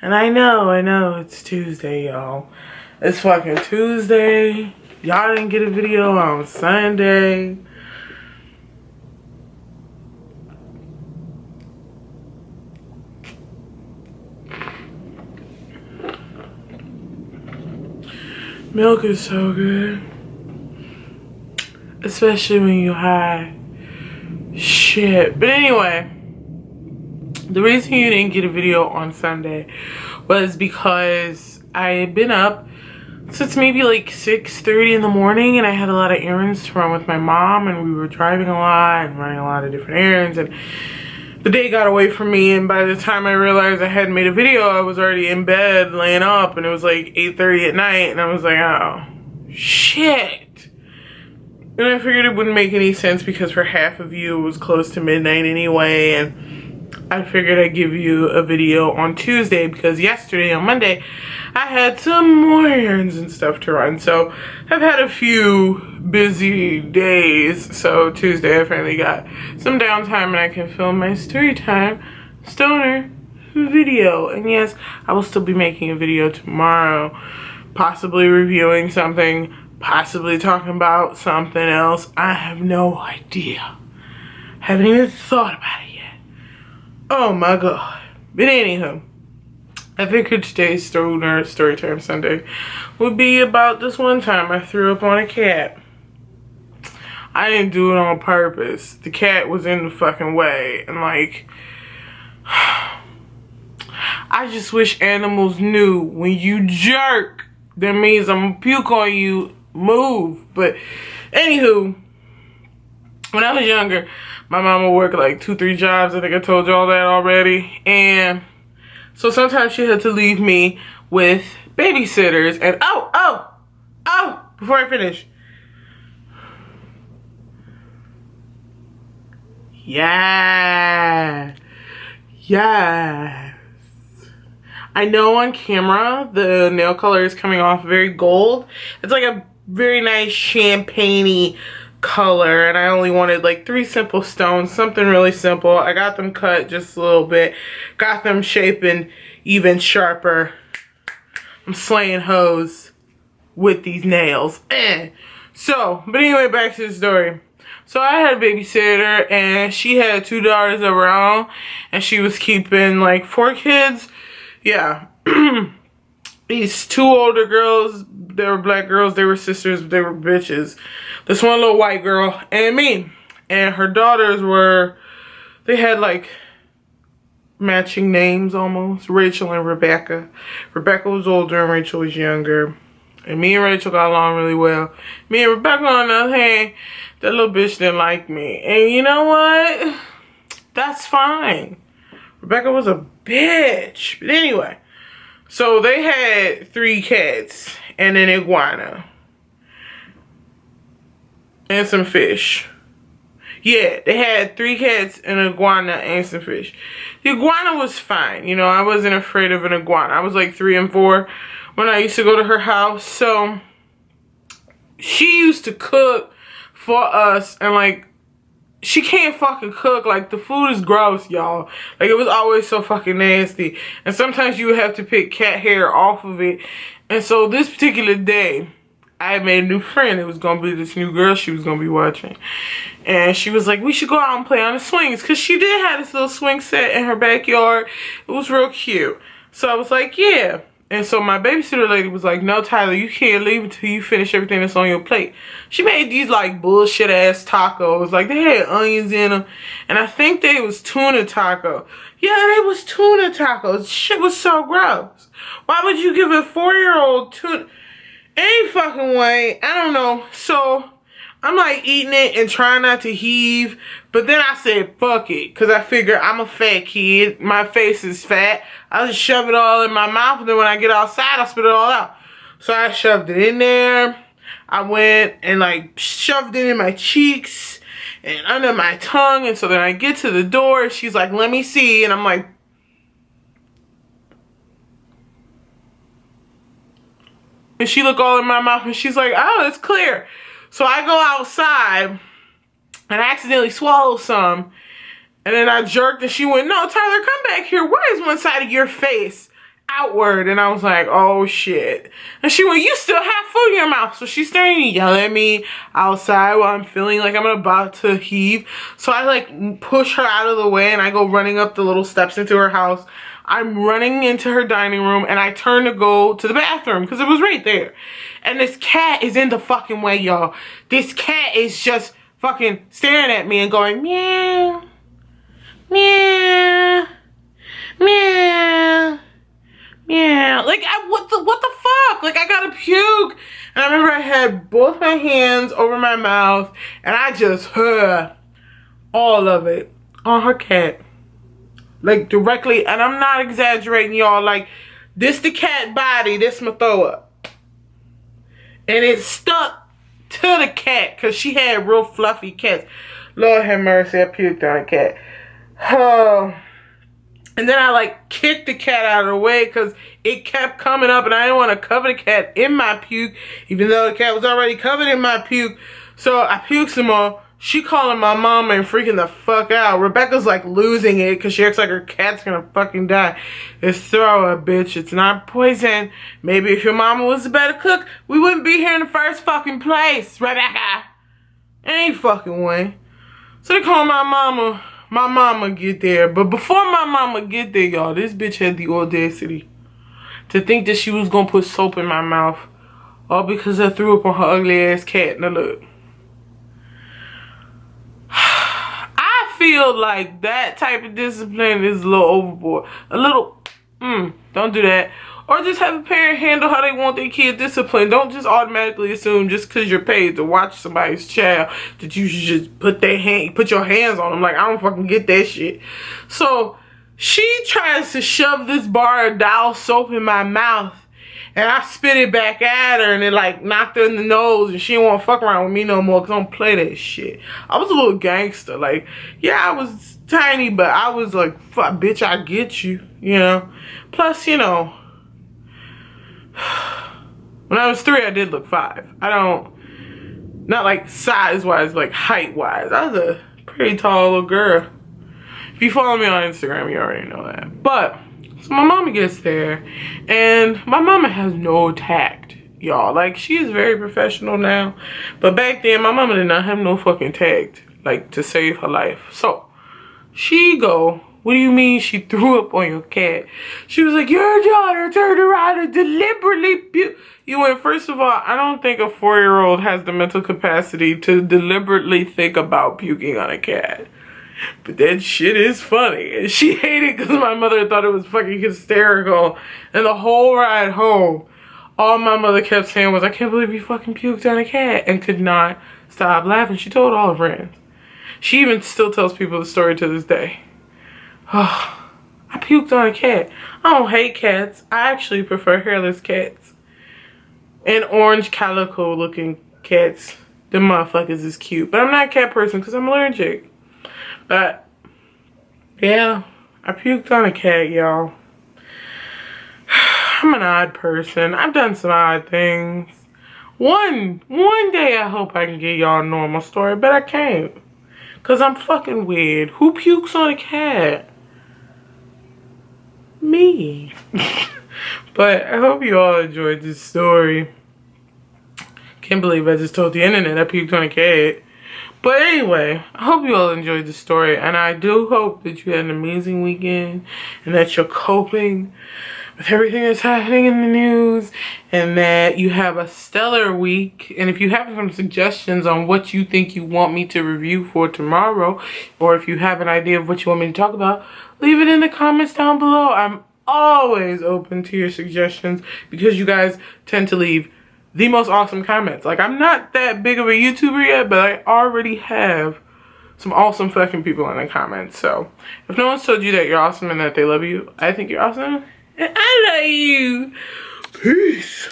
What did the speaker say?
And I know, it's Tuesday, y'all. It's fucking Tuesday. Y'all didn't get a video on Sunday. Milk is so good. Especially when you're high. Shit. But anyway, the reason you didn't get a video on Sunday was because I had been up since maybe like 6:30 in the morning, and I had a lot of errands to run with my mom, and we were driving a lot and running a lot of different errands, and the day got away from me, and by the time I realized I hadn't made a video, I was already in bed laying up, and it was like 8:30 at night, and I was like, oh shit. And I figured it wouldn't make any sense because for half of you it was close to midnight anyway, and I figured I'd give you a video on Tuesday because yesterday on Monday I had some more errands and stuff to run. So I've had a few busy days. So Tuesday I finally got some downtime and I can film my Storytime stoner video. And yes, I will still be making a video tomorrow, possibly reviewing something, possibly talking about something else. I have no idea. Haven't even thought about it yet. Oh my god. But anywho, I figured today's Storytime Sunday would be about this one time I threw up on a cat. I didn't do it on purpose. The cat was in the fucking way. And like, I just wish animals knew when you jerk, that means I'm gonna puke on you, move. But anywho, when I was younger, my mom would work like 2-3 jobs. I think I told you all that already. And so sometimes she had to leave me with babysitters. And before I finish. Yeah. Yes. I know on camera the nail color is coming off very gold. It's like a very nice champagne-y color, and I only wanted like 3 simple stones, something really simple. I got them cut just a little bit, got them shaping even sharper. I'm slaying hoes with these nails. So, but anyway, back to the story. So I had a babysitter, and she had 2 daughters of her own, and she was keeping like 4 kids. Yeah. These 2 older girls, they were black girls, they were sisters, they were bitches. This one little white girl and me. And her daughters were, they had like matching names almost. Rachel and Rebecca. Rebecca was older and Rachel was younger. And me and Rachel got along really well. Me and Rebecca, on the other hand, that little bitch didn't like me. And you know what? That's fine. Rebecca was a bitch. But anyway. So they had 3 cats and an iguana. And some fish. Yeah, they had 3 cats, an iguana, and some fish. The iguana was fine. You know, I wasn't afraid of an iguana. I was like 3 and 4 when I used to go to her house. So she used to cook for us, and like, she can't fucking cook. Like, the food is gross, y'all. Like, it was always so fucking nasty. And sometimes you would have to pick cat hair off of it. And so this particular day, I made a new friend. It was going to be this new girl she was going to be watching. And she was like, we should go out and play on the swings. Because she did have this little swing set in her backyard. It was real cute. So I was like, yeah. And so my babysitter lady was like, no, Tyler, you can't leave until you finish everything that's on your plate. She made these like bullshit ass tacos. Like, they had onions in them. And I think they was tuna taco. Yeah, they was tuna tacos. Shit was so gross. Why would you give a 4-year-old tuna? Any fucking way. I don't know. So I'm like eating it and trying not to heave. But then I said, fuck it. Because I figure I'm a fat kid. My face is fat. I'll just shove it all in my mouth. And then when I get outside, I'll spit it all out. So I shoved it in there. I went and like shoved it in my cheeks and under my tongue. And so then I get to the door. She's like, let me see. And I'm like, and she looked all in my mouth and she's like, oh, it's clear. So I go outside and I accidentally swallowed some. And then I jerked and she went, no, Tyler, come back here. Why is one side of your face outward. And I was like, oh shit. And she went, you still have food in your mouth. So she's starting to yell at me outside while I'm feeling like I'm about to heave. So I like push her out of the way and I go running up the little steps into her house. I'm running into her dining room and I turn to go to the bathroom because it was right there. And this cat is in the fucking way, y'all. This cat is just fucking staring at me and going, meow, meow, meow, meow. Like, what the fuck? Like, I gotta puke. And I remember I had both my hands over my mouth and I just heard all of it on her cat. Like, directly, and I'm not exaggerating, y'all. Like, this the cat body, this my throw up. And it stuck to the cat, because she had real fluffy cats. Lord have mercy, I puked on a cat. And then I, like, kicked the cat out of the way, because it kept coming up, and I didn't want to cover the cat in my puke, even though the cat was already covered in my puke. So I puked some more. She calling my mama and freaking the fuck out. Rebecca's like losing it because she acts like her cat's gonna fucking die. It's throw up, bitch. It's not poison. Maybe if your mama was a better cook, we wouldn't be here in the first fucking place, Rebecca. Ain't fucking way. So they call my mama. My mama get there. But before my mama get there, y'all, this bitch had the audacity to think that she was gonna put soap in my mouth. All because I threw up on her ugly ass cat. Now look. Feel like that type of discipline is a little overboard. A little, don't do that. Or just have a parent handle how they want their kid disciplined. Don't just automatically assume just because you're paid to watch somebody's child that you should just put your hands on them. Like, I don't fucking get that shit. So she tries to shove this bar of Dial soap in my mouth. And I spit it back at her and it like knocked her in the nose and she didn't want to fuck around with me no more because I don't play that shit. I was a little gangster. Like, yeah, I was tiny, but I was like, fuck, bitch, I get you, you know. Plus, you know, when I was 3, I did look 5. Not like size-wise, like height-wise. I was a pretty tall little girl. If you follow me on Instagram, you already know that. But so my mama gets there, and my mama has no tact, y'all. Like, she is very professional now. But back then, my mama did not have no fucking tact, like, to save her life. So, she go, what do you mean she threw up on your cat? She was like, your daughter turned around and deliberately puked. You went, first of all, I don't think a 4-year-old has the mental capacity to deliberately think about puking on a cat. But that shit is funny. And she hated because my mother thought it was fucking hysterical. And the whole ride home, all my mother kept saying was, I can't believe you fucking puked on a cat. And could not stop laughing. She told all her friends. She even still tells people the story to this day. Oh, I puked on a cat. I don't hate cats. I actually prefer hairless cats. And orange calico looking cats. Them motherfuckers is cute. But I'm not a cat person because I'm allergic. But, yeah, I puked on a cat, y'all. I'm an odd person. I've done some odd things. One day I hope I can get y'all a normal story, but I can't. Because I'm fucking weird. Who pukes on a cat? Me. But I hope you all enjoyed this story. Can't believe I just told the internet I puked on a cat. But anyway, I hope you all enjoyed the story, and I do hope that you had an amazing weekend and that you're coping with everything that's happening in the news and that you have a stellar week. And if you have some suggestions on what you think you want me to review for tomorrow, or if you have an idea of what you want me to talk about, leave it in the comments down below. I'm always open to your suggestions because you guys tend to leave the most awesome comments. Like, I'm not that big of a YouTuber yet, but I already have some awesome fucking people in the comments. So, if no one's told you that you're awesome and that they love you, I think you're awesome. And I love you. Peace.